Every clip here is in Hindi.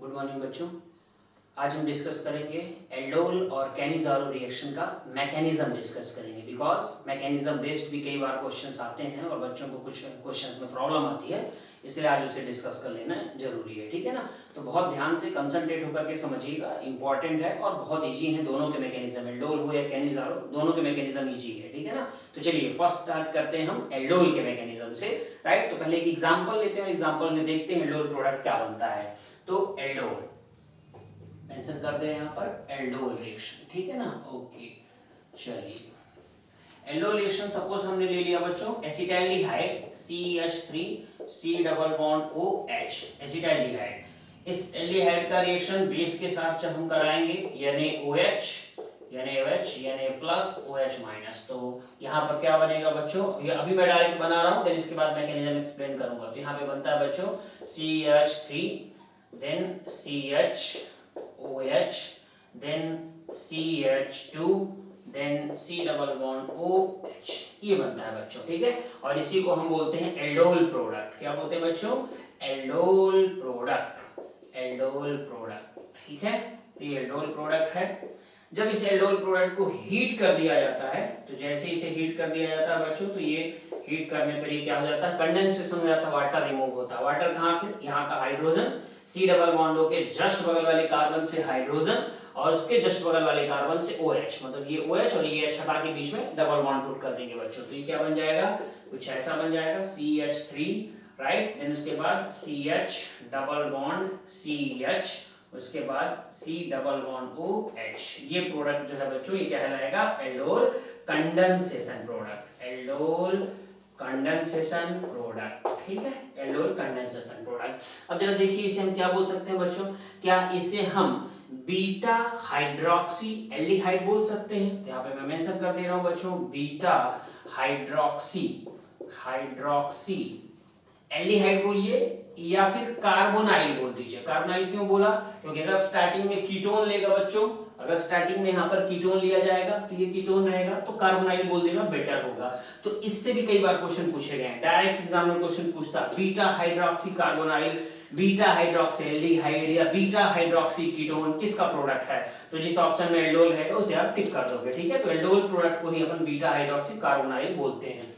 गुड मॉर्निंग बच्चों। आज हम डिस्कस करेंगे एल्डोल और कैनिज़ारो रिएक्शन का मैकेनिज्म डिस्कस करेंगे, बिकॉज मैकेनिज्म बेस्ड भी कई बार क्वेश्चंस आते हैं और बच्चों को कुछ क्वेश्चंस में प्रॉब्लम आती है, इसलिए आज उसे डिस्कस कर लेना जरूरी है। ठीक है ना, तो बहुत ध्यान से कंसंट्रेट होकर के समझिएगा, इंपॉर्टेंट है और बहुत ईजी है दोनों के मैकेनिज्म, एल्डोल हो या कैनिज़ारो, दोनों के मैकेनिज्म ईजी है। ठीक है ना, तो चलिए फर्स्ट स्टार्ट करते हैं हम एल्डोल के मैकेनिज्म से। राइट, तो पहले एक एग्जाम्पल लेते हैं, एग्जाम्पल में देखते हैं एल्डोल प्रोडक्ट क्या बनता है। तो एल्डोल मेंशन कर दे यहाँ पर एल्डोल रिएक्शन, ठीक है ना। ओके, चलिए एल्डोल रिएक्शन सपोज हमने ले लिया बच्चों acetaldehyde CH3 C double bond OH, acetaldehyde. इस एल्डिहाइड का रिएक्शन बेस के साथ जब हम कराएंगे NaOH प्लस OH-, तो यहाँ पर क्या बनेगा बच्चों, ये अभी मैं डायरेक्ट बना रहा हूँ, देन इसके बाद मैकेनिज्म एक्सप्लेन करूंगा। तो यहाँ पे बनता है बच्चों CH3 then CHOH then CH2 then C double bond OH, ये बनता है बच्चों। ठीक है, और इसी को हम बोलते हैं एल्डोल प्रोडक्ट। क्या बोलते हैं बच्चों? Aldol product, aldol product. ठीक है, तो ये एल्डोल प्रोडक्ट है। जब इस एल्डोल प्रोडक्ट को हीट कर दिया जाता है, तो जैसे इसे हीट कर दिया जाता है बच्चों, तो ये हीट करने पर ये क्या हो जाता है, कंडेंसेशन हो जाता है, वाटर रिमूव होता है। वाटर कहाँ पे? यहाँ का हाइड्रोजन C डबल बॉन्ड के जस्ट बगल वाले कार्बन से हाइड्रोजन और उसके जस्ट बगल वाले कार्बन से OH, मतलब ये OH और ये H हटा के बीच में डबल बॉन्ड पुट कर देंगे बच्चों। तो ये क्या बन जाएगा, कुछ ऐसा बन जाएगा CH3, राइट, देन उसके बाद CH डबल बॉन्ड CH, उसके बाद C डबल बॉन्ड OH। ये प्रोडक्ट जो है बच्चों ये कहलाएगा aldol condensation product, aldol condensation product. ठीक है, एल्डोल कंडेंसेशन प्रोडक्ट। अब जरा देखिए इसे हम क्या बोल सकते हैं बच्चों, क्या इसे हम बीटा हाइड्रोक्सी एल्डिहाइड बोल सकते हैं? तो यहाँ पे मैं मेंशन कर दे रहा हूं बच्चों, बीटा हाइड्रोक्सी एल्डिहाइड बोलिए या फिर कार्बोनाइल बोल दीजिए। कार्बोनाइल क्यों बोला? क्योंकि अगर स्टार्टिंग में कीटोन लेगा बच्चों, अगर स्टार्टिंग में यहाँ पर कीटोन लिया जाएगा तो ये कीटोन रहेगा, तो कार्बोनाइल बोल देना बेटर होगा। तो इससे भी कई बार क्वेश्चन पूछे गए हैं, डायरेक्ट एग्जाम में क्वेश्चन पूछता beta hydroxy carbonyl, beta hydroxy aldehyde या बीटा हाइड्रोक्सी कीटोन किसका प्रोडक्ट है, तो जिस ऑप्शन में एल्डोल है उसे आप टिक कर दोगे। ठीक है, तो एल्डोल प्रोडक्ट को ही अपन बीटा हाइड्रोक्सी कार्बोनाइल बोलते हैं।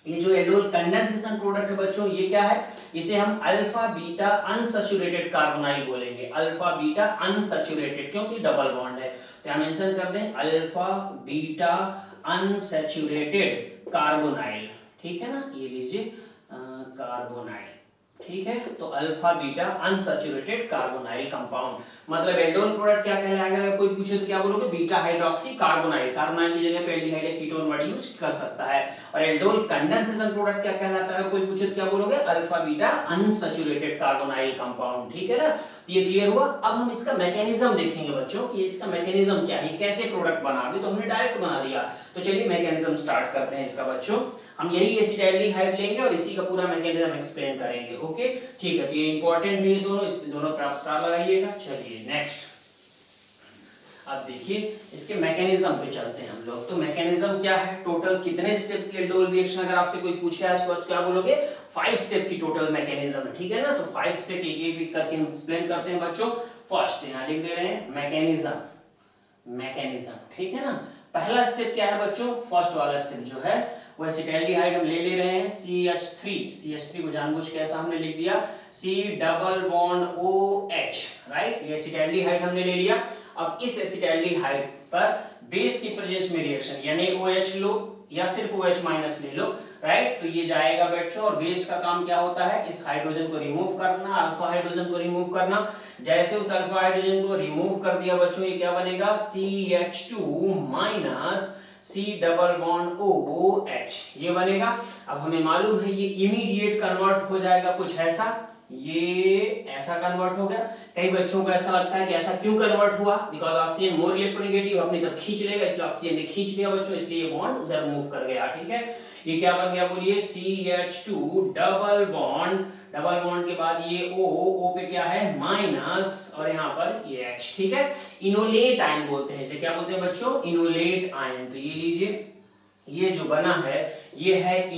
ये जो एल्डोल कंडेंसेशन प्रोडक्ट है बच्चों, ये क्या है, इसे हम अल्फा बीटा अनसैचुरेटेड कार्बोनाइल बोलेंगे। अल्फा बीटा अनसैचुरेटेड, क्योंकि डबल बॉन्ड है, तो यहां मेंशन कर दें अल्फा बीटा अनसैचुरेटेड कार्बोनाइल। ठीक है ना, ये लीजिए कार्बोनाइल। ठीक है, तो alpha beta unsaturated carbonyl compound, मतलब एल्डोल प्रोडक्ट क्या कहलाएगा? अगर कोई पूछे तो क्या बोलोगे? Beta hydroxy carbonyl. कार्बोनाइल की जगह पे एल्डिहाइड या कीटोन वर्ड यूज कर सकता है। और एल्डोल कंडेंसेशन प्रोडक्ट क्या कहलाता है? अगर कोई पूछे तो क्या बोलोगे? Alpha beta unsaturated carbonyl compound. ठीक है ना, तो ये क्लियर हुआ। अब हम इसका मैकेनिज्म देखेंगे बच्चों कि इसका मैकेनिज्म क्या है, कैसे प्रोडक्ट बना दी, तो हमने डायरेक्ट बना दिया। तो चलिए मैकेनिज्म स्टार्ट करते हैं इसका बच्चों। हम यही एसिटाल्डिहाइड लेंगे और इसी का पूरा मैकेनिज्म एक्सप्लेन करेंगे। ओके, ठीक है, तो ये इंपॉर्टेंट है, ये दोनों, इस दोनों पे आप स्टार लगाइएगा। चलिए नेक्स्ट, अब देखिए इसके मैकेनिज्म पे चलते हैं हम लोग। तो मैकेनिज्म क्या है, टोटल कितने स्टेप की एल्डोल रिएक्शन, अगर आपसे कोई पूछे आज के बाद क्या बोलोगे? 5 स्टेप की टोटल मैकेनिज्म है। ठीक है ना, तो 5 स्टेप एक एक करके हम एक्सप्लेन करते हैं बच्चों। फर्स्ट यहाँ लिख दे रहे हैं मैकेनिज्म। ठीक है ना, पहला स्टेप क्या है बच्चों? फर्स्ट वाला स्टेप जो है वो एसिटाल्डिहाइड हम ले ले रहे हैं CH3 को जानबूझ के ऐसा हमने लिख दिया C double bond OH, right, ये एसिटाल्डिहाइड हमने ले लिया। अब इस एसिटाल्डिहाइड पर बेस की प्रेजेंस में रिएक्शन, यानी OH लो या सिर्फ OH- ले लो, राइट, तो ये जाएगा बच्चों। और बेस का काम क्या होता है? इस हाइड्रोजन को रिमूव करना, अल्फा हाइड्रोजन को रिमूव करना। जैसे उस अल्फा हाइड्रोजन को रिमूव कर दिया बच्चों, ये क्या बनेगा? CH2 C double bond OH, ये बनेगा। अब हमें मालूम है ये इमीडिएट कन्वर्ट हो जाएगा कुछ ऐसा, ये ऐसा कन्वर्ट हो गया। कई बच्चों को ऐसा लगता है कि ऐसा क्यों कन्वर्ट हुआ, बिकॉज ऑक्सीजन मोर इलेक्ट्रोनेगेटिव अपनी तरफ खींच लेगा, इसलिए ऑक्सीजन ने खींच लिया बच्चों, इसलिए ये बॉन्ड उधर मूव कर गया। ठीक है, ये क्या बन गया बोलिए? CH2 डबल बॉन्ड के बाद ये O पे क्या है? माइनस, और यहाँ पर ये H। ठीक है, इनोलेट आयन बोलते हैं इसे, क्या बोलते हैं बच्चों? Enolate ion. तो ये लीजिए, ये जो बना है ये है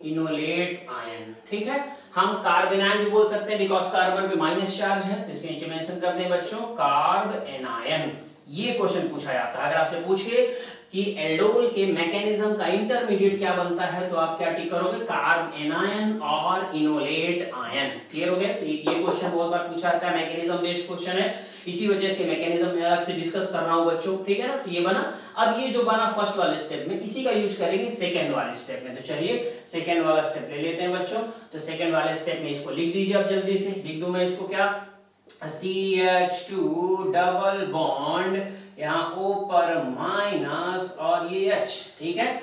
इनोलेट आयन। ठीक है, हम कार्बेनायन भी बोल सकते हैं बिकॉज कार्बन पे माइनस चार्ज है, तो इसके नीचे मेंशन कर दें बच्चों कार्ब एनायन। ये क्वेश्चन पूछा जाता है। अगर आपसे पूछे कि एल्डोल के मैकेनिज्म का इंटरमीडिएट क्या बनता है तो आप क्या टिक करोगे, कार्ब एनायन और इनोलेट आयन। क्लियर हो गया? तो ये क्वेश्चन बहुत बार पूछा जाता है, मैकेनिज्म बेस्ड क्वेश्चन है, इसी वजह से मैकेनिज्म में अलग से डिस्कस कर रहा हूं बच्चों, ठीक है ना। तो ये बना। अब ये जो बना फर्स्ट वाले स्टेप में, इसी का यूज करेंगे सेकंड वाले स्टेप में। तो चलिए सेकंड वाला स्टेप ले लेते हैं बच्चों। तो सेकंड वाले स्टेप में इसको लिख दीजिए। अब जल्दी से लिख दूं मैं इसको, क्या CH2 डबल बॉन्ड, यहाँ O पर माइनस और ये H, ठीक है,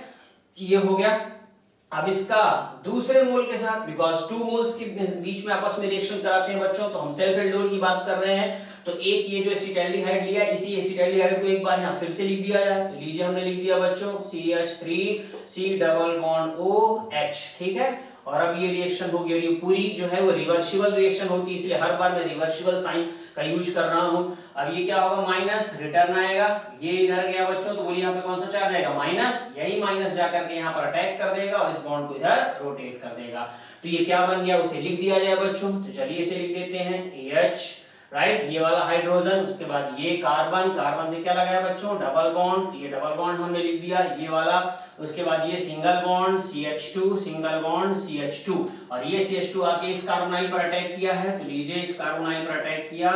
ये हो गया। अब इसका दूसरे मोल के साथ, बिकॉज टू मोल्स के बीच में आपस में रिएक्शन कराते हैं बच्चों, तो हम सेल्फ एल्डोल की बात कर रहे हैं। तो एक ये जो एसिटाल्डिहाइड लिया, इसी एसिटाल्डिहाइड को एक बार यहाँ फिर से लिख दिया जाए। तो लीजिए हमने लिख दिया बच्चों CH3C डबल बॉन्ड OH, ठीक है। और अब ये रिएक्शन हो गई, पूरी जो है वो रिवर्सिबल रिएक्शन होती है, इसलिए हर बार मैं रिवर्सिबल साइन का यूज कर रहा हूं। अब ये क्या होगा, माइनस, रिटर्न आएगा, ये इधर गया बच्चों, तो बोलिए यहाँ पे कौन सा चार्ज आएगा, माइनस। यही माइनस जाकर के यहाँ पर अटैक कर देगा और इस बॉन्ड को इधर रोटेट कर देगा। तो ये क्या बन गया, उसे लिख दिया जाए बच्चों। तो चलिए इसे लिख देते हैं H, राइट, ये वाला हाइड्रोजन, उसके बाद ये कार्बन, कार्बन से क्या लगाया बच्चों, डबल बॉन्ड, ये डबल बॉन्ड हमने लिख दिया, ये वाला। उसके बाद ये single bond CH2, single bond CH2, और ये CH2 आके इस कार्बोनाइल पर अटैक किया है। तो लीजिए इस कार्बोनाइल पर अटैक किया,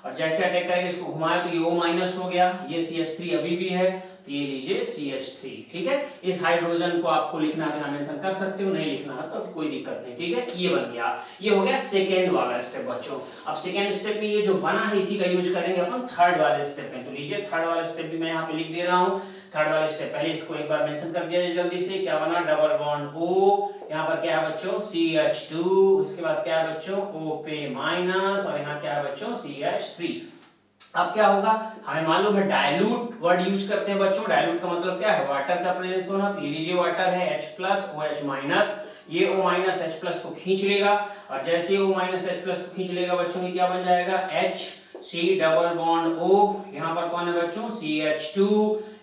और जैसे अटैक करेंगे इसको घुमाया तो ये O माइनस हो गया, ये CH3 अभी भी है, तो ये लीजिए CH3, ठीक है। इस हाइड्रोजन को आपको लिखना है, बिना मेंशन कर सकते हो, नहीं लिखना है तो कोई दिक्कत नहीं, ठीक है। ये बन गया, ये हो गया सेकेंड वाला स्टेप बच्चों। अब सेकेंड स्टेप में ये जो बना है इसी का यूज करेंगे अपन थर्ड वाले स्टेप में। तो लीजिए थर्ड वाला स्टेप भी मैं यहाँ पे लिख दे रहा हूँ। थर्ड वाले स्टेप, पहले इसको एक बार मेंशन कर दिया जाए जल्दी से, क्या बना, डबल बॉन्ड O, यहाँ पर क्या है बच्चों CH2, उसके बाद क्या है बच्चों O पे माइनस, और यहाँ क्या है बच्चों CH3। अब क्या होगा, हमें मालूम है डाइल्यूट वर्ड यूज करते हैं बच्चों। डाइल्यूट का मतलब क्या है, वाटर का प्रेजेंस होना। तो ये लीजिए वाटर है H प्लस OH माइनस, ये O माइनस H प्लस को खींच लेगा, और जैसे O माइनस H प्लस को खींच लेगा बच्चों, ये क्या बन जाएगा HC डबल बॉन्ड O, यहाँ पर कौन है बच्चों CH2,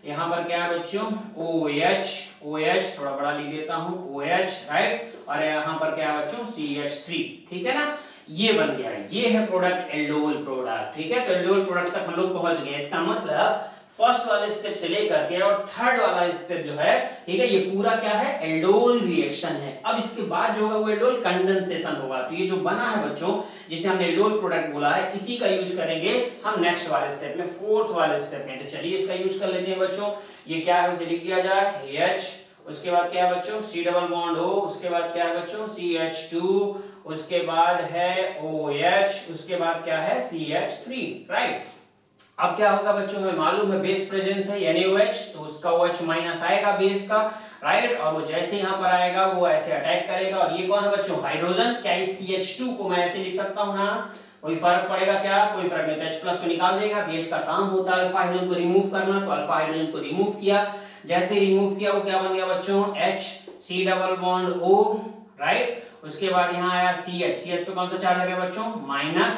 यहाँ पर क्या है बच्चों OH, थोड़ा बड़ा लिख देता हूँ OH, राइट, और यहाँ पर क्या है बच्चों CH3, ठीक है ना। ये बन गया, ये है प्रोडक्ट एल्डोल प्रोडक्ट, ठीक है। तो एल्डोल प्रोडक्ट तक हम लोग पहुंच गए। इसका मतलब फर्स्ट वाले स्टेप से लेकर के और थर्ड वाला स्टेप जो है, ठीक है, ये पूरा क्या है, एल्डोल रिएक्शन है। अब इसके बाद जो होगा वो एल्डोल कंडेंसेशन होगा। तो ये जो बना है बच्चों, जिसे हमने एल्डोल प्रोडक्ट बोला है, इसी का यूज करेंगे हम नेक्स्ट वाले स्टेप में, फोर्थ वाले स्टेप में। तो चलिए इसका यूज कर लेते हैं बच्चों। ये क्या है उसे लिख दिया जाए H, उसके बाद क्या है बच्चों C डबल बॉन्ड O, उसके बाद क्या है बच्चों CH2, उसके बाद है OH, उसके बाद क्या है CH3, राइट। अब क्या होगा बच्चों, हमें मालूम है बेस प्रेजेंस है NaOH, तो उसका OH माइनस आएगा बेस का, राइट, और वो जैसे यहाँ पर आएगा वो ऐसे अटैक करेगा। और ये कौन है बच्चों, हाइड्रोजन। क्या इस CH2 को मैं ऐसे लिख सकता हूँ ना, कोई फर्क पड़ेगा क्या, कोई फर्क नहीं। H प्लस को निकाल देगा, बेस का काम होता है अल्फा हाइड्रोजन को रिमूव करना, तो अल्फा हाइड्रोजन को रिमूव किया, जैसे रिमूव किया वो क्या बन गया बच्चों HC double bond O, right. उसके बाद यहाँ आया CH पे कौन सा चार्ज आ गया बच्चों माइनस,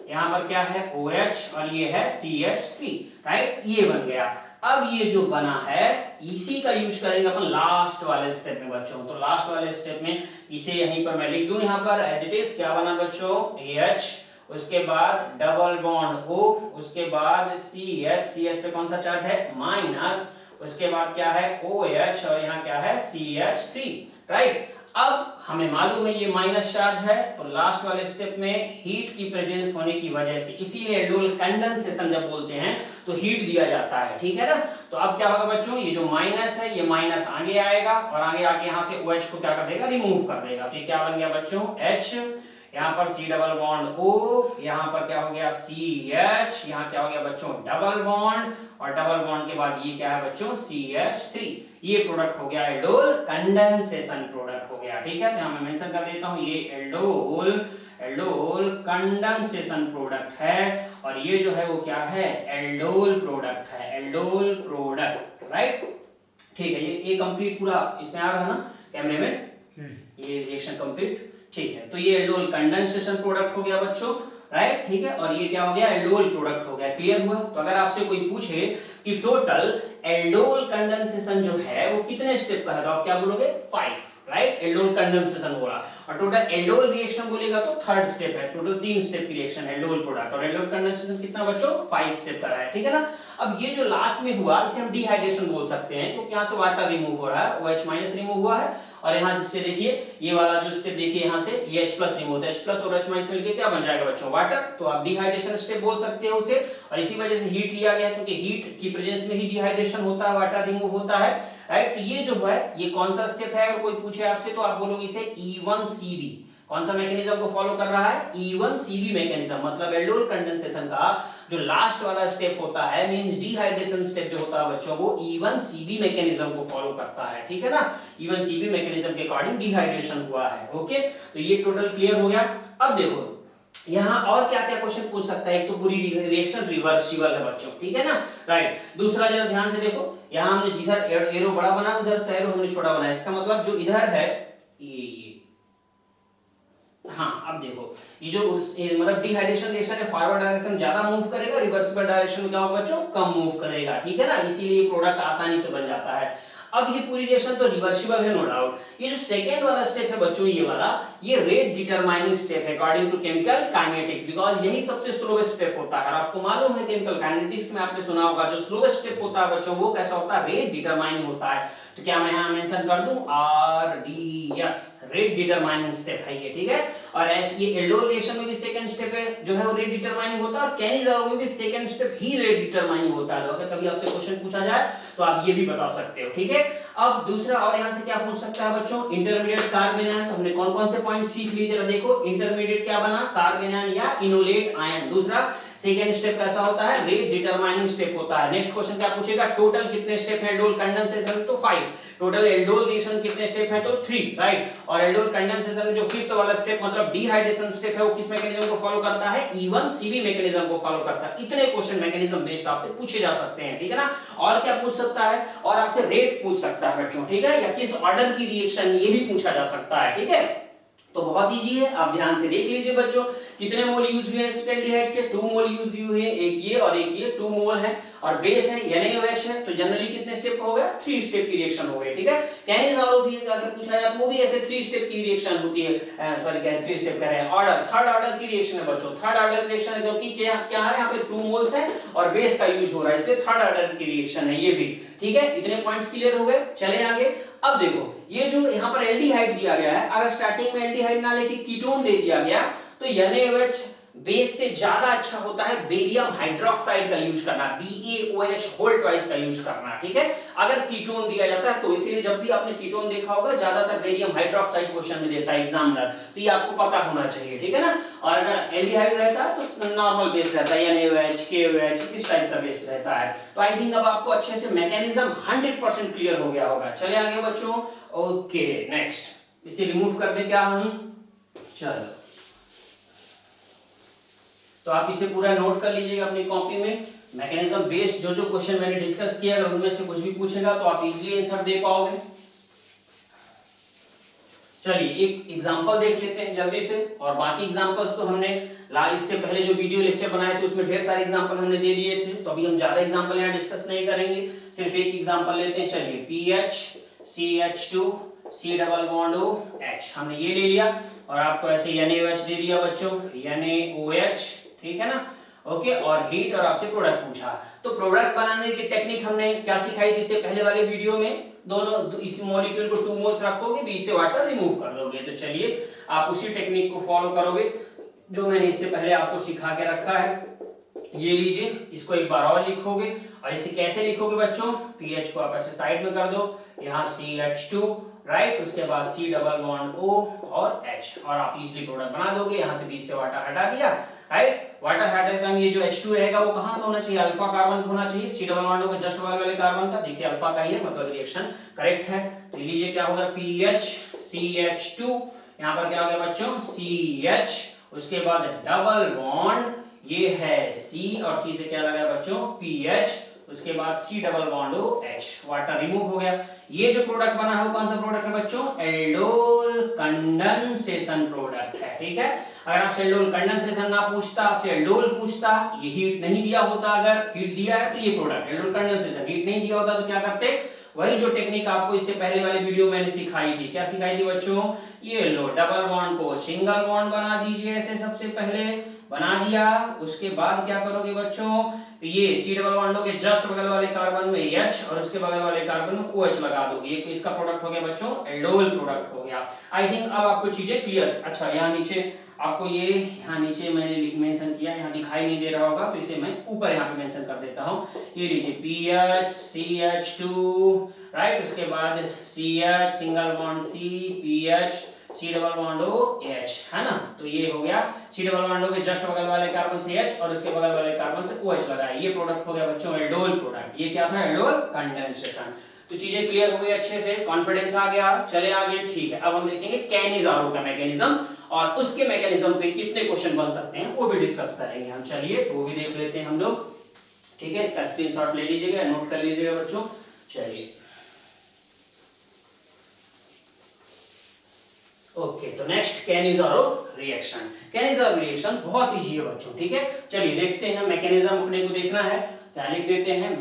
यहाँ पर क्या है OH, और ये है CH3, राइट, ये बन गया। अब ये जो बना है इसी का यूज करेंगे अपन लास्ट वाले स्टेप में बच्चों। तो लास्ट वाले स्टेप में इसे यहीं पर मैं लिख दूं, यहाँ पर एज इट इज, क्या बना बच्चों AH, उसके बाद डबल बॉन्ड O, उसके बाद CH पे कौन सा चार्ज है माइनस, उसके बाद क्या है OH, और यहाँ क्या है CH3, राइट। अब हमें मालूम है ये माइनस चार्ज है, तो लास्ट वाले स्टेप में हीट की प्रेजेंस होने की वजह से, इसीलिए एल्डोल कंडेंसेशन जब बोलते हैं तो हीट दिया जाता है, ठीक है ना। तो अब क्या होगा बच्चों, ये जो माइनस है ये माइनस आगे आएगा, और आगे आके यहाँ से OH को क्या कर देगा, रिमूव कर देगा। तो ये क्या बन गया बच्चों H, यहाँ पर C डबल बॉन्ड O, यहाँ पर क्या हो गया CH, यहाँ क्या हो गया बच्चों डबल बॉन्ड, और डबल बॉन्ड के बाद ये क्या है बच्चों CH3। ये प्रोडक्ट हो गया एल्डोल कंडेंसेशन प्रोडक्ट हो गया, ठीक है। तो यहाँ मैं मेंशन कर देता हूँ ये एल्डोल कंडेंसेशन प्रोडक्ट है, और ये जो है वो क्या है एल्डोल प्रोडक्ट है, एल्डोल प्रोडक्ट, राइट, ठीक है। ये कंप्लीट पूरा इसमें आ रहा है ना कैमरे में, ये रिएक्शन कंप्लीट, ठीक है। तो ये एल्डोल कंडेंसेशन प्रोडक्ट हो गया बच्चों, राइट, ठीक है। और ये क्या हो गया एल्डोल प्रोडक्ट हो गया, क्लियर हुआ। तो अगर आपसे कोई पूछे कि टोटल एल्डोल कंडेंसेशन जो है वो कितने स्टेप का है, तो आप क्या बोलोगे 5, राइट, एल्डोल कंडेंसेशन हो रहा। और टोटल एल्डोल रिएक्शन बोलेगा तो थर्ड स्टेप है, टोटल 3 स्टेप की रिएक्शन है एल्डोल प्रोडक्ट। और एल्डोल कंडेंसेशन कितना बच्चों 5 स्टेप का है, ठीक है ना। अब ये जो लास्ट में हुआ इसे हम डिहाइड्रेशन बोल सकते हैं, क्योंकि यहाँ से वाटर रिमूव हो रहा है, OH माइनस रिमूव हुआ है, और यहाँ से देखिए ये वाला जो स्टेप देखिए यहाँ से ये H प्लस रिमूव होता है, H प्लस और H माइनस मिलके क्या बन जाएगा बच्चों वाटर, तो आप डिहाइड्रेशन स्टेप बोल सकते हो उसे। और इसी वजह से हीट लिया गया, क्योंकि हीट की प्रेजेंस में ही डिहाइड्रेशन होता है, वाटर रिमूव होता है, राइट। तो ये जो है ये कौन सा स्टेप है, अगर कोई पूछे आपसे तो आप बोलोगे इसे E1CV। कौन सा मैकेनिज्म को फॉलो कर रहा है, E1CV मैकेनिज्म, मतलब एल्डोल कंडेंसेशन का जो लास्ट वाला स्टेप होता है मींस डिहाइड्रेशन स्टेप जो होता है बच्चों वो E1CV मैकेनिज्म को फॉलो करता है, ठीक है ना। E1CV मैकेनिज्म के अकॉर्डिंग डिहाइड्रेशन हुआ है, ओके। तो ये टोटल क्लियर हो गया। अब देखो यहाँ और क्या क्या क्वेश्चन पूछ सकता है, एक तो पूरी रिएक्शन रिवर्सिबल है बच्चों, ठीक है ना, राइट। दूसरा जरा ध्यान से देखो, यहाँ हमने जिधर एरो बड़ा बना उधर एरो हमने छोटा बनाया, इसका मतलब जो इधर है ये हाँ। अब देखो ये जो मतलब डिहाइड्रेशन रिएक्शन है फॉरवर्ड डायरेक्शन ज्यादा मूव करेगा, रिवर्सिबल डायरेक्शन में क्या होगा बच्चों कम मूव करेगा, ठीक है ना, इसीलिए प्रोडक्ट आसानी से बन जाता है। अब ये पूरी रिएक्शन तो रिवर्सिबल है नो डाउट। ये जो सेकंड वाला स्टेप है बच्चों ये वाला, ये रेट डिटरमाइनिंग स्टेप है according to chemical kinetics, because यही सबसे स्लोवेस्ट स्टेप होता है। और आपको मालूम है केमिकल काइनेटिक्स में आपने सुना होगा जो स्लोवेस्ट स्टेप होता है बच्चों वो कैसा होता है, रेट डिटरमाइनिंग होता है। तो क्या मैं यहाँ मेंशन कर दूं RDS, रेट डिटरमाइनिंग स्टेप है ये, ठीक है। और ऐसे ये एल्डोल रिएक्शन में भी सेकंड स्टेप है जो है वो रेट डिटरमाइनिंग होता है, और कैनिज़ारो में भी सेकंड स्टेप ही रेट डिटरमाइनिंग होता है। तो अगर कभी आपसे क्वेश्चन पूछा जाए तो आप ये भी बता सकते हो, ठीक है। अब दूसरा और यहाँ से क्या पूछ सकता है बच्चों, इंटरमीडिएट कार्बेनायन। तो हमने कौन कौन से पॉइंट सीख लिए जरा देखो, इंटरमीडिएट क्या बना कार्बेनायन या इनोलेट आयन। दूसरा सेकंड स्टेप कैसा होता है, रेट डिटरमाइनिंग स्टेप होता है। नेक्स्ट क्वेश्चन क्या पूछेगा, टोटल कितने स्टेप है एल्डोल कंडेंसेशन, तो 5। टोटल एल्डोल रिएक्शन कितने स्टेप है, तो 3, राइट। और एल्डोल कंडेंसेशन जो फिफ्थ वाला स्टेप मतलब डिहाइड्रेशन स्टेप है वो किस मैकेनिज्म को फॉलो करता है, E1CV मैकेनिज्म को फॉलो करता है। इतने क्वेश्चन मैकेनिज्म बेस्ड आपसे पूछे जा सकते हैं, ठीक है ना। और क्या पूछ सकता है, और आपसे रेट पूछ सकता है बच्चों, ठीक है, या किस ऑर्डर की रिएक्शन ये भी पूछा जा सकता है, ठीक है। तो बहुत इजी है, आप ध्यान से देख लीजिए बच्चों। कितने मोल यूज हुए हैं एसिटाल्डिहाइड के, 2 मोल यूज हुए हैं, एक ये और एक ये 2 मोल है। और बेस है NaOH है, तो जनरली कितने स्टेप हो गया, 3 स्टेप की रिएक्शन हो गई, ठीक है। कैनिज़ारो भी अगर पूछा जाए तो वो भी ऐसे 3 स्टेप की रिएक्शन होती है, सॉरी क्या 3 स्टेप कह रहे हैं, ऑर्डर थर्ड ऑर्डर की रिएक्शन है बच्चों, थर्ड ऑर्डर रिएक्शन है, क्योंकि क्या क्या है यहाँ पे 2 मोल्स है और बेस का यूज हो रहा है, इसलिए थर्ड ऑर्डर की रिएक्शन है ये भी, ठीक है। इतने पॉइंट्स क्लियर हो गए, चले आगे। अब देखो ये जो यहाँ पर एल्डिहाइड दिया गया है, अगर स्टार्टिंग में एल्डिहाइड ना लेके कीटोन दे दिया गया तो NaOH बेस से ज्यादा अच्छा होता है बेरियम हाइड्रोक्साइड का यूज करना, BaOH होल ट्वाइस का यूज करना, ठीक है, अगर कीटोन दिया जाता है तो। इसलिए जब भी आपने कीटोन देखा होगा ज्यादातर बेरियम हाइड्रोक्साइड क्वेश्चन में देता है एग्जामिनर, तो ये आपको पता होना चाहिए, ठीक है ना। और अगर एल्डिहाइड रहता है तो नॉर्मल बेस रहता है, NaOH KOH इस टाइप का बेस रहता है। तो आई थिंक अब आपको अच्छे से मैकेनिज्म 100% क्लियर हो गया होगा। चले आगे बच्चों, ओके नेक्स्ट इसे रिमूव कर दे क्या हम, चलो तो आप इसे पूरा नोट कर लीजिएगा अपनी कॉपी में। मैकेनिज्म बेस्ड जो जो क्वेश्चन मैंने डिस्कस किया अगर उनमें से कुछ भी पूछेगा तो आप इजीली आंसर दे पाओगे। चलिए एक एग्जांपल देख लेते हैं जल्दी से, और बाकी एग्जांपल्स तो हमने इससे पहले जो वीडियो लेक्चर बनाए थे उसमें ढेर सारे एग्जांपल हमने दे दिए थे, तो अभी हम ज्यादा एग्जांपल यहाँ डिस्कस नहीं करेंगे, सिर्फ एक एग्जांपल लेते हैं। चलिए PH CH2 C double bond OH हमने ये ले लिया, और आपको ऐसे NaOH दे दिया बच्चों, NaOH, ठीक है ना, ओके। और हीट और आपसे प्रोडक्ट पूछा, तो प्रोडक्ट बनाने की टेक्निक हमने क्या सिखाई थी इससे पहले वाले वीडियो में, दोनों इस मॉलिक्यूल को 2 मोल्स रखोगे, बीच से वाटर रिमूव कर लोगे। तो चलिए आप उसी टेक्निक को फॉलो करोगे जो मैंने इससे पहले आपको सिखा के रखा है। ये लीजिए, इसको एक बार और लिखोगे, और इसे कैसे लिखोगे बच्चों, PH को आप ऐसे साइड में कर दो, यहाँ CH2, राइट, उसके बाद C डबल बॉन्ड O और H, और आप इजीली प्रोडक्ट बना दोगे। यहाँ से बीच से वाटर हटा दिया, राइट, वाटर हटाते टाइम ये जो H2 रहेगा वो कहाँ से होना चाहिए, अल्फा कार्बन होना चाहिए। C डबल बॉन्ड का जस्ट बगल वाले कार्बन था, देखिए अल्फा का ही है, मतलब रिएक्शन करेक्ट है। तो लीजिए क्या होगा, PH CH2, यहाँ पर क्या हो गया बच्चों CH, उसके बाद डबल बॉन्ड ये है C, और C से क्या लगा बच्चों PH, उसके बाद C double bond OH, water remove हो गया। ये जो प्रोडक्ट बना है वो कौन सा प्रोडक्ट है बच्चों, एल्डोल कंडेंसेशन प्रोडक्ट है, ठीक है। अगर आपसे एल्डोल कंडेंसेशन ना पूछता, आपसे एल्डोल पूछता, ये हीट नहीं दिया होता, अगर हीट दिया है तो ये प्रोडक्ट एल्डोल कंडेंसेशन, हीट नहीं दिया होता तो क्या करते, वही जो टेक्निक आपको इससे पहले वाले वीडियो मैंने सिखाई थी। क्या सिखाई थी बच्चों? ये लो डबल बॉन्ड को सिंगल बॉन्ड बना दीजिए, ऐसे सबसे पहले बना दिया। उसके बाद क्या करोगे बच्चों, ये C डबल बॉन्डों के जस्ट बगल वाले कार्बन में H और उसके बगल वाले कार्बन में OH लगा दोगे। ये इसका प्रोडक्ट हो गया बच्चों, एल्डोल प्रोडक्ट हो गया। आई थिंक अब आपको चीजें क्लियर। अच्छा यहाँ नीचे आपको ये यहाँ नीचे मैंने मेंशन किया, यहाँ दिखाई नहीं दे रहा होगा तो इसे मैं ऊपर यहाँ पे मेंशन कर देता हूँ। ये लीजिए PH CH2 राइट, उसके बाद CH single bond C PH C double bond OH, है ना। तो ये हो गया C डबल बॉन्ड के जस्ट बगल वाले कार्बन से H और उसके बगल वाले कार्बन से OH लगाया। ये प्रोडक्ट हो गया बच्चों एल्डोल प्रोडक्ट। ये क्या था? Aldol condensation. तो चीजें क्लियर हो गई अच्छे से, कॉन्फिडेंस आ गया। चले आगे, ठीक है। अब हम देखेंगे कैनिज़ारो का मैकेनिज्म और उसके मैकेनिज्म पे कितने क्वेश्चन बन सकते हैं वो भी डिस्कस करेंगे हम। चलिए तो वो भी देख लेते हैं हम लोग, ठीक है। इसका स्क्रीनशॉट ले लीजिएगा, नोट कर लीजिएगा बच्चों। चलिए ओके, तो next Cannizzaro reaction. Cannizzaro reaction बहुत इजी है बच्चों, ठीक है। चलिए देखते हैं, मैकेनिज्म अपने को देखना है। क्या लिख देते हैं?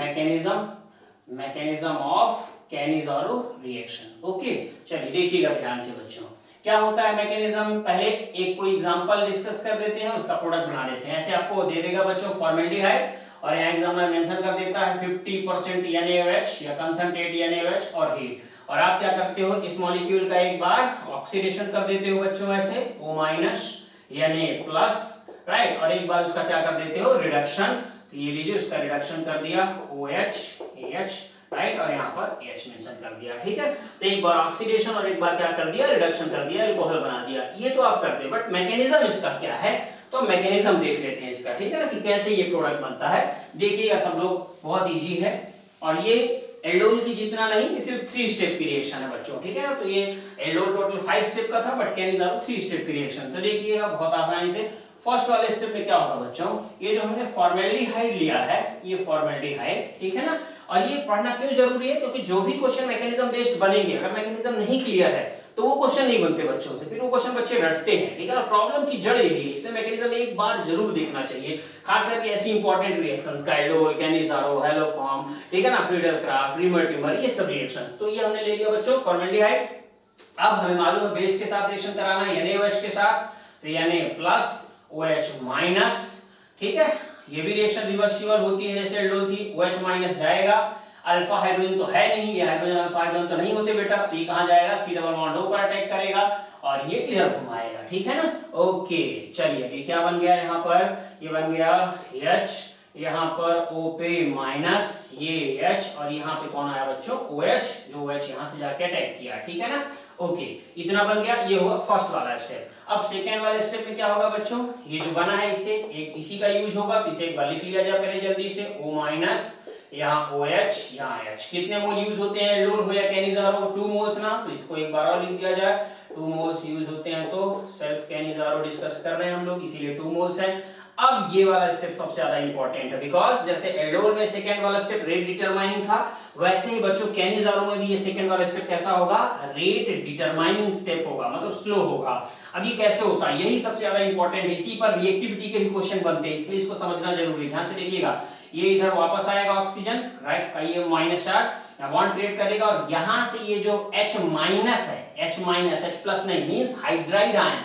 Mechanism of Cannizzaro reaction. Okay चलिए देखिएगा ध्यान से बच्चों, क्या होता है मैकेनिज्म। पहले एक कोई एग्जांपल डिस्कस कर देते हैं, उसका प्रोडक्ट बना देते हैं। ऐसे आपको दे देगा बच्चों फॉर्मेल्डिहाइड और यहाँ एग्जामिनर मेंशन कर देता है 50% NaOH या कंसंट्रेट NaOH और हीट, और आप क्या करते हो, इस मॉलिक्यूल का एक बार ऑक्सीडेशन कर देते हो बच्चों ऐसे O- Na+, राइट, और एक बार उसका क्या कर देते हो, रिडक्शन। तो ये लीजिए उसका रिडक्शन कर दिया OH AH, राइट, और यहाँ पर H मेंशन कर दिया, ठीक है। तो एक बार ऑक्सीडेशन और एक बार क्या कर दिया, रिडक्शन कर दिया, अल्कोहल बना दिया। ये तो आप करते हो, बट मैकेनिज्म इसका क्या है, तो मैकेनिज्म देख लेते हैं इसका, ठीक है ना, कि कैसे ये प्रोडक्ट बनता है। देखिएगा सब लोग, बहुत इजी है। और ये एल्डोल की जितना नहीं, ये सिर्फ 3 स्टेप की रिएक्शन है बच्चों, ठीक है ना। तो ये एल्डोल टोटल 5 स्टेप का था, बट कैनिज़ारो 3 स्टेप की रिएक्शन। तो देखिएगा बहुत आसानी से, फर्स्ट वाले स्टेप में क्या होगा बच्चों, ये जो हमने फॉर्मेल्डिहाइड लिया है, ये फॉर्मेल्डिहाइड, ठीक है ना। और ये पढ़ना क्यों जरूरी है, क्योंकि जो भी क्वेश्चन मैकेनिज्म बेस्ड बनेंगे, अगर मैकेनिज्म नहीं क्लियर है तो वो क्वेश्चन नहीं बनते बच्चों से, फिर वो क्वेश्चन बच्चे रटते हैं, ठीक है ना। प्रॉब्लम की जड़ यही है, इसलिए मैकेनिज्म एक बार जरूर देखना चाहिए, खास करके ऐसी इंपॉर्टेंट रिएक्शंस का, एल्डोल, कैनिज़ारो, हेलोफॉर्म, ठीक है ना, फ्रीडलक्राफ्ट, रीमर, ये सब रिएक्शंस। तो ये हमने ले लिया बच्चों फॉर्मेल्डिहाइड। अब हमें मालूम है बेस के साथ रिएक्शन कराना है NaOH के साथ, तो Na+OH-, ठीक है। ये भी रिएक्शन रिवर्सिबल होती है जैसे एल्डोल थी। OH- जाएगा, अल्फा हाइड्रोजन तो है नहीं, ये हाइड्रोजन अल्फा हाइड्रोजन तो नहीं होते बेटा, तो ये कहां जाएगा, C डबल बॉन्ड O पर अटैक करेगा और ये इधर घुमाएगा, ठीक है ना। ओके चलिए, ये क्या बन गया यहाँ पर, ये बन गया H, यहाँ पर O पे माइनस ये H, और यहाँ पे कौन आया बच्चों, OH, जो OH यहाँ से जाके अटैक किया, ठीक है ना। ओके इतना बन गया, ये हुआ फर्स्ट वाला स्टेप। अब सेकेंड वाले स्टेप में क्या होगा बच्चों, ये जो बना है इससे एक इसी का यूज होगा, इसे एक बार लिख लिया जाए पहले जल्दी से, O-, यहाँ OH, यहाँ H। कितने मोल यूज होते हैं एल्डोल हो या कैनिज़ारो, 2 मोल्स ना, तो इसको एक बार और लिख दिया जाए, 2 मोल्स यूज होते हैं। तो सेल्फ कैनिज़ारो डिस्कस कर रहे हैं हम लोग, इसीलिए 2 मोल्स है। अब ये वाला स्टेप सबसे ज्यादा इंपॉर्टेंट है, बिकॉज जैसे एल्डोल में सेकंड वाला स्टेप रेट डिटरमाइनिंग था, वैसे ही बच्चों कैनिज़ारो में भी ये सेकंड वाला स्टेप कैसा होगा, रेट डिटरमाइनिंग स्टेप होगा, मतलब स्लो होगा। अब ये कैसे होता है, यही सबसे ज्यादा इंपॉर्टेंट है, इसी पर रिएक्टिविटी के भी क्वेश्चन बनते हैं, इसलिए इसको समझना जरूरी है। ध्यान से देखिएगा, ये इधर वापस आएगा ऑक्सीजन, राइट, का ये माइनस चार्ज बॉन्ड क्रिएट करेगा, और यहां से ये जो H- है, H- नहीं मींस हाइड्राइड आयन,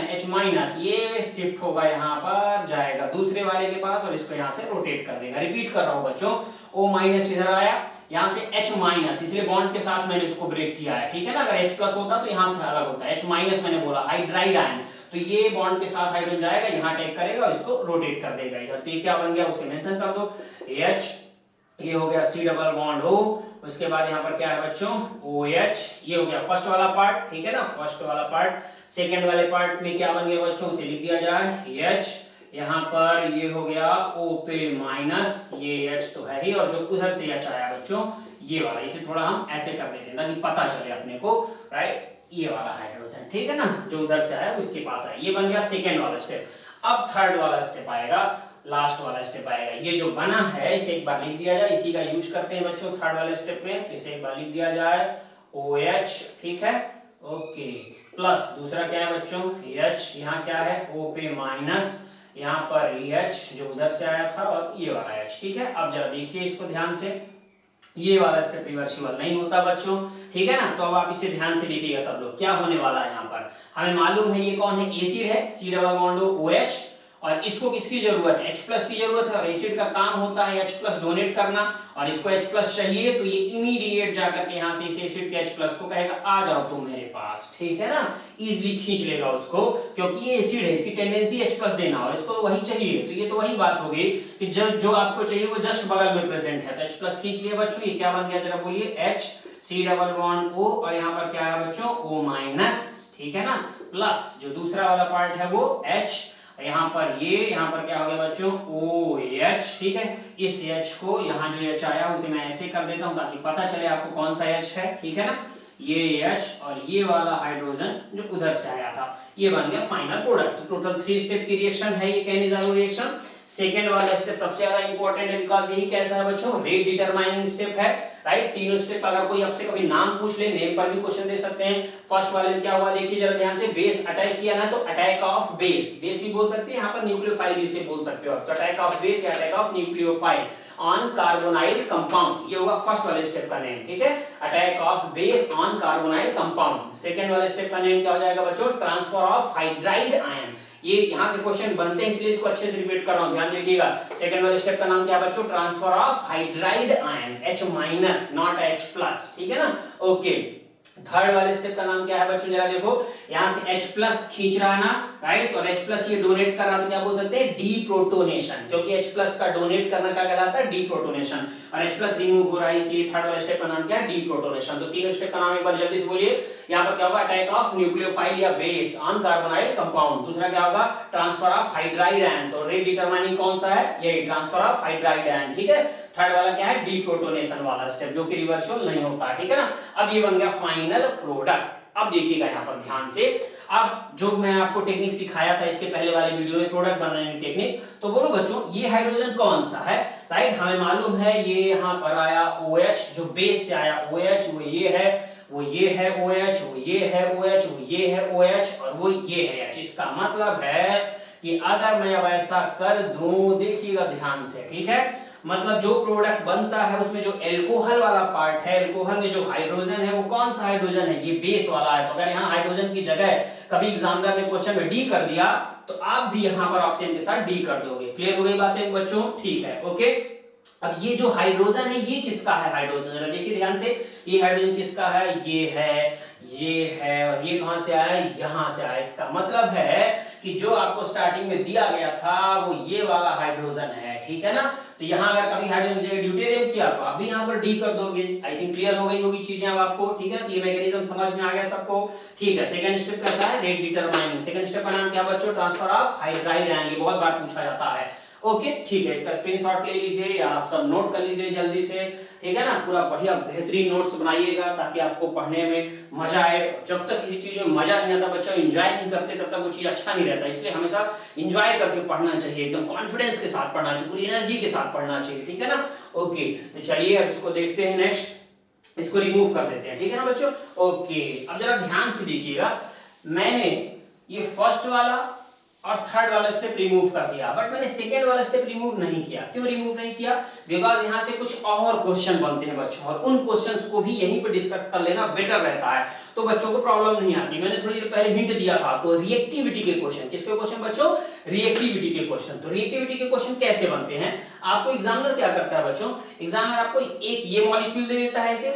H- ये शिफ्ट होगा, यहाँ पर जाएगा दूसरे वाले के पास और इसको यहाँ से रोटेट कर देगा। रिपीट कर रहा हूं बच्चों, O- इधर आया, यहाँ से H-, इसलिए बॉन्ड के साथ मैंने इसको ब्रेक किया है, ठीक है ना। अगर H+ होता तो यहाँ से अलग होता है, H- मैंने बोला हाइड्राइड आयन, तो ये बॉन्ड के साथ हाइड्रोजन जाएगा, यहाँ अटैक करेगा और इसको रोटेट कर देगा इधर। तो ये क्या बन गया उसे मेंशन कर दो, H, ये हो गया C डबल बॉन्ड O, उसके बाद यहाँ पर क्या है बच्चों, OH, ये हो गया फर्स्ट वाला पार्ट, ठीक है ना, फर्स्ट वाला पार्ट। सेकंड वाले पार्ट में क्या बन गया बच्चों, उसे लिख दिया जाए H, यहाँ पर ये हो गया O पे माइनस, ये H तो है ही, और जो उधर से H आया बच्चों ये वाला, इसे थोड़ा हम ऐसे कर देते हैं ताकि पता चले अपने को, राइट, ये वाला हाइड्रोजन, ठीक है ना, जो उधर से आया वो इसके पास आया। ये बन गया सेकेंड वाला स्टेप। अब थर्ड वाला स्टेप आएगा, लास्ट वाला स्टेप आएगा। ये जो बना है इसे एक बार लिख दिया जाए, इसी का यूज करते हैं बच्चों थर्ड वाले स्टेप में, तो इसे एक बार लिख दिया जाए OH, ठीक है, ओके, प्लस दूसरा क्या है बच्चों H, यहाँ क्या है O पे माइनस, यहाँ पर H जो उधर से आया था, और ये वाला H, ठीक है। अब जरा देखिए इसको ध्यान से, ये वाला स्टेप रिवर्सिबल नहीं होता बच्चों, ठीक है ना। तो अब आप इसे ध्यान से देखिएगा सब लोग, क्या होने वाला है यहाँ पर। हमें मालूम है ये कौन है, एसिड है, सी डबल बॉन्ड OH, और इसको किसकी जरूरत है, H+ की जरूरत है, और एसिड का काम होता है H+ डोनेट करना, और इसको H+ चाहिए, तो ये इमीडिएट जाकर के यहाँ से इस एसिड के H+ को कहेगा आ जाओ तुम मेरे पास, ठीक है ना, इजीली खींच लेगा उसको, क्योंकि ये एसिड है, इसकी टेंडेंसी H+ देना, और इसको वही चाहिए, तो ये तो वही बात हो गई कि जो आपको चाहिए वो जस्ट बगल में प्रेजेंट है, तो H+ खींच लिया बच्चों। ये क्या बन गया जरा बोलिए, H C double bond O, और यहाँ पर क्या है बच्चों, O-, ठीक है ना, प्लस जो दूसरा वाला पार्ट है वो H, यहाँ पर ये, यहाँ पर क्या हो गया बच्चों, OH, ठीक है। इस H को यहाँ जो H आया उसे मैं ऐसे कर देता हूँ ताकि पता चले आपको कौन सा H है, ठीक है ना, ये H और ये वाला हाइड्रोजन जो उधर से आया था, ये बन गया फाइनल प्रोडक्ट। तो टोटल 3 स्टेप की रिएक्शन है ये कैनिज़ारो रिएक्शन। सेकेंड वाला स्टेप सबसे ज्यादा इंपॉर्टेंट है, बिकॉज यही कैसा है बच्चों, रेट डिटरमाइनिंग स्टेप है, राइट। तीनों स्टेप अगर कोई आपसे कभी नाम पूछ ले, नेम पर भी क्वेश्चन दे सकते हैं। फर्स्ट वाले में क्या हुआ देखिए जरा ध्यान से, बेस अटैक किया ना, तो अटैक ऑफ बेस, बेस भी बोल सकते हैं, यहाँ पर न्यूक्लियोफाइल भी से बोल सकते हो, तो अटैक ऑफ बेस या attack of nucleophile on carbonyl compound, ये होगा फर्स्ट वाले स्टेप का नेम, ठीक है, attack of base on carbonyl compound. Second वाले स्टेप का नेम क्या हो जाएगा बच्चों, ट्रांसफर ऑफ हाइड्राइड आयन। ये यहां से क्वेश्चन बनते हैं इसलिए इसको अच्छे से रिपीट कर रहा हूं, ध्यान दीजिएगा। सेकंड वाले स्टेप का नाम क्या है बच्चों, transfer of hydride ion, H- not H+, ठीक है ना, ओके। थर्ड वाले स्टेप का नाम क्या है बच्चों, जरा देखो, यहां से H+ खींच रहा है ना, राइट, और H+ ये डोनेट कर रहा है, तो क्या बोल सकते हैं, डीप्रोटोनेशन, क्योंकि H+ का डोनेट करना क्या कहलाता है, डीप्रोटोनेशन, और H+ रिमूव हो रहा है, इसलिए थर्ड वाले स्टेप का नाम क्या है, डीप्रोटोनेशन। तो तीनों स्टेप का नाम एक बार जल्दी से बोलिए। यहां पर क्या होगा, अटैक ऑफ न्यूक्लियोफाइल या बेस ऑन कार्बोनाइल कंपाउंड। दूसरा क्या होगा, ट्रांसफर ऑफ हाइड्राइड आयन, तो रेट डिटरमाइनिंग कौन सा है, ये ट्रांसफर ऑफ हाइड्राइड आयन, ठीक है। थर्ड वाला क्या है, डीप्रोटोनेशन वाला स्टेप, जो कि रिवर्सल नहीं होता, ठीक है ना। अब ये बन गया फाइनल प्रोडक्ट। अब देखिएगा यहाँ पर ध्यान से, अब जो मैं आपको टेक्निक सिखाया था इसके पहले वाले वीडियो में, प्रोडक्ट बनाने की टेक्निक, तो बोलो बच्चों ये हाइड्रोजन कौन सा है, राइट। हमें मालूम है ये यहाँ पर आया OH, जो बेस से आया OH, वो ये है, वो ये है OH, वो ये है OH, वो ये है OH, और वो ये है H। इसका मतलब है कि अगर मैं अब ऐसा कर दूं, देखिएगा ध्यान से, ठीक है, मतलब जो प्रोडक्ट बनता है उसमें जो एल्कोहल वाला पार्ट है, एल्कोहल में जो हाइड्रोजन है वो कौन सा हाइड्रोजन है, ये बेस वाला है। तो अगर यहाँ हाइड्रोजन की जगह कभी एग्जामिनर ने क्वेश्चन में डी कर दिया, तो आप भी यहाँ पर ऑप्शन के साथ डी कर दोगे। क्लियर हो गई बातें बच्चों, ठीक है, ओके। अब ये जो हाइड्रोजन है ये किसका है, हाइड्रोजन जरा देखिए ध्यान से, ये हाइड्रोजन किसका है, ये है, और ये कहां से आया, यहां से आया। इसका मतलब है कि जो आपको स्टार्टिंग में दिया गया था वो ये वाला हाइड्रोजन है, ठीक है ना। तो यहाँ अगर कभी हाइड्रोजन की जगह ड्यूटेरियम किया तो आप भी यहाँ पर डी कर दोगे। आई थिंक क्लियर हो गई होगी चीजें अब आपको, ठीक है। तो ये मैकेनिज्म समझ में आ गया सबको, ठीक है। सेकंड स्टेप कैसा है, रेट डिटरमाइनिंग। सेकंड स्टेप का नाम क्या बच्चों, ट्रांसफर ऑफ हाइड्राइड आयन, ये बहुत बार पूछा जाता है, ओके, ठीक है। इसका स्क्रीनशॉट ले लीजिए या आप सब नोट कर लीजिए जल्दी से, ठीक है ना। पूरा बढ़िया बेहतरीन नोट्स बनाइएगा ताकि आपको पढ़ने में मजा आए। जब तक किसी चीज में मजा नहीं आता, बच्चा एंजॉय नहीं करते, तब तक वो चीज अच्छा नहीं रहता। इसलिए हमेशा एंजॉय करके पढ़ना चाहिए, एकदम कॉन्फिडेंस के साथ पढ़ना चाहिए, पूरी एनर्जी के साथ पढ़ना चाहिए, ठीक है ना, ओके। तो चलिए अब इसको देखते हैं, नेक्स्ट इसको रिमूव कर देते हैं, ठीक है ना बच्चों, ओके। अब जरा ध्यान से देखिएगा, मैंने ये फर्स्ट वाला और थर्ड वाला स्टेप रिमूव कर दिया, बट मैंने सेकेंड वाला स्टेप रिमूव नहीं किया। क्यों रिमूव नहीं किया, बिकॉज यहाँ से कुछ और क्वेश्चन बनते हैं बच्चों, और उन क्वेश्चंस को भी यहीं पे डिस्कस कर लेना बेटर रहता है, तो बच्चों को प्रॉब्लम नहीं आती। मैंने थोड़ी देर पहले हिंट दिया था आपको, रिएक्टिविटी के क्वेश्चन, किसके क्वेश्चन बच्चों, रिएक्टिविटी के क्वेश्चन। तो रिएक्टिविटी के क्वेश्चन कैसे बनते हैं, आपको एग्जामिनर क्या करता है बच्चों, एग्जामिनर आपको एक ये मॉलिक्यूल दे देता है, ऐसे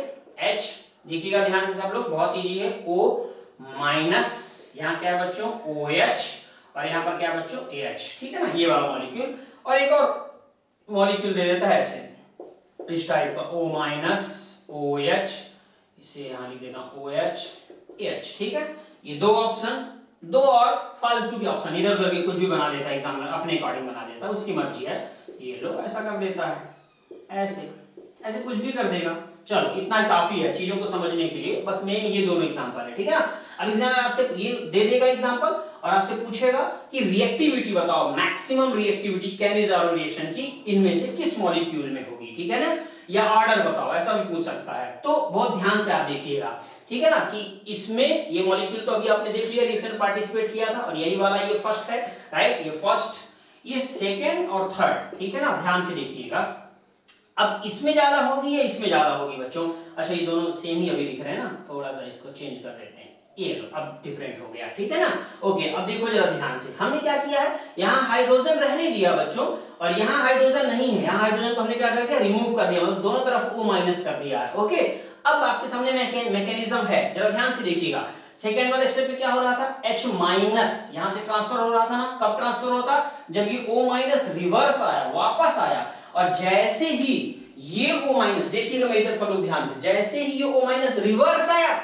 H, देखिएगा ध्यान से सब लोग, बहुत इजी है, O-, यहाँ क्या है बच्चों, OH, और यहाँ पर क्या बच्चों, AH, ठीक है ना, ये वाला मॉलिक्यूल, और एक और मॉलिक्यूल दे देता है ऐसे इस टाइप का, O-, OH, इसे यहाँ लिख देता हूँ OH, AH, ठीक है। ये दो ऑप्शन, दो और फालतू के ऑप्शन इधर उधर के कुछ भी बना देता है एग्जामिनर, अपने अकॉर्डिंग बना देता है, उसकी मर्जी है। ये लो ऐसा कर देता है, ऐसे ऐसे कुछ भी कर देगा। चलो इतना काफी है चीजों को समझने के लिए, बस मेन ये दोनों एग्जांपल है, ठीक है ना। अब एग्जामिनर आपसे ये दे देगा एग्जांपल और आपसे पूछेगा कि रिएक्टिविटी बताओ, मैक्सिमम रिएक्टिविटी कैनिज़ारो रिएक्शन की इनमें से किस मॉलिक्यूल में होगी, ठीक है ना, या ऑर्डर बताओ, ऐसा भी पूछ सकता है। तो बहुत ध्यान से आप देखिएगा, ठीक है ना, कि इसमें ये मॉलिक्यूल तो अभी आपने देख लिया, रिएक्शन पार्टिसिपेट किया था, और यही वाला ये फर्स्ट है, राइट, ये फर्स्ट, ये सेकंड और थर्ड, ठीक है ना, ध्यान से देखिएगा। अब इसमें ज्यादा होगी या इसमें ज्यादा होगी बच्चों? अच्छा ये दोनों सेम ही अभी दिख रहे हैं ना, थोड़ा सा इसको चेंज कर देते हैं, ये लो अब डिफरेंट हो गया, ठीक है ना। ओके अब देखो जरा ध्यान से, हमने क्या किया है, यहाँ हाइड्रोजन रहने दिया बच्चों, और यहाँ हाइड्रोजन नहीं है, यहाँ हाइड्रोजन को हमने क्या कर दिया, रिमूव कर दिया, मतलब दोनों तरफ O माइनस कर दिया है। ओके अब आपके सामने मैकेनिज्म है, जरा ध्यान से देखिएगा। सेकेंड वाले स्टेप पे क्या हो रहा था, H माइनस यहां से ट्रांसफर हो रहा था ना, कब ट्रांसफर होता, जब ये O माइनस रिवर्स आया, वापस आया, और जैसे ही ये O माइनस, देखिएगा मेरी तरफ सब लोग ध्यान से, जैसे ही ये O माइनस रिवर्स आया,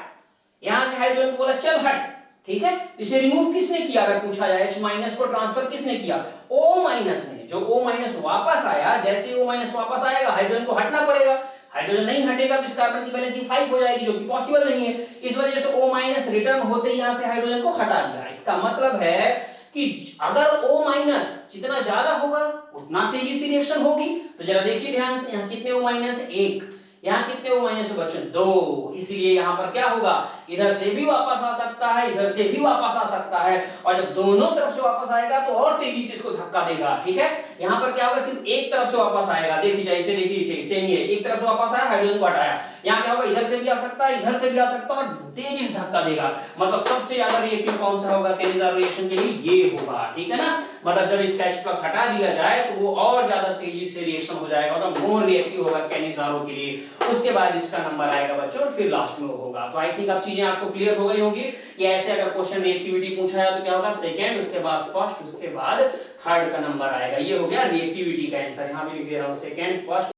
यहां से हाइड्रोजन को बोला चल हट, ठीक है, इसे रिमूव किसने किया, अगर पूछा जाए H माइनस को ट्रांसफर किसने किया, O माइनस ने। जो O माइनस वापस आया, जैसे O माइनस वापस आएगा हाइड्रोजन को हटना पड़ेगा, हाइड्रोजन नहीं हटेगा तो इस कार्बन की वैलेंसी 5 हो जाएगी, जो कि पॉसिबल नहीं है। इस वजह से O माइनस रिटर्न होते ही यहां से हाइड्रोजन को हटा दिया। इसका मतलब है कि अगर O माइनस जितना ज्यादा होगा उतना तेजी से रिएक्शन होगी। तो जरा देखिए ध्यान से, यहाँ कितने O माइनस, 1, यहाँ कितने O माइनस है बच्चों, 2, इसलिए यहाँ पर क्या होगा, इधर से भी वापस आ सकता है, इधर से भी वापस आ सकता है, और जब दोनों तरफ से वापस आएगा तो और तेजी से इसको धक्का देगा, ठीक है। यहाँ पर क्या होगा, सिर्फ एक तरफ से वापस आएगा, देखिए चाहे इसे देखिए, इसे सेम ही है, एक तरफ से वापस आया, हाइड्रोजन को हटाया, यहाँ क्या होगा, इधर से भी आ सकता है, इधर से भी आ सकता है, और तेजी से धक्का देगा। मतलब सबसे ज्यादा रिएक्टिव कौन सा होगा कैनिजार रिएक्शन के लिए, ये होगा, ठीक है ना। मतलब जब इसका H प्लस हटा दिया जाए तो वो और ज्यादा तेजी से रिएक्शन हो जाएगा, मतलब मोर रिएक्टिव होगा कैनिजारो के लिए। उसके बाद इसका नंबर आएगा बच्चों, और फिर लास्ट में होगा। तो आई थिंक अब चीजें आपको क्लियर हो गई होंगी कि ऐसे अगर क्वेश्चन रिएक्टिविटी पूछा जाए तो क्या होगा, सेकंड, उसके बाद फर्स्ट, उसके बाद थर्ड का नंबर आएगा। ये हो गया रिएक्टिविटी का आंसर, यहां भी लिख दे रहा हूं, सेकंड, फर्स्ट,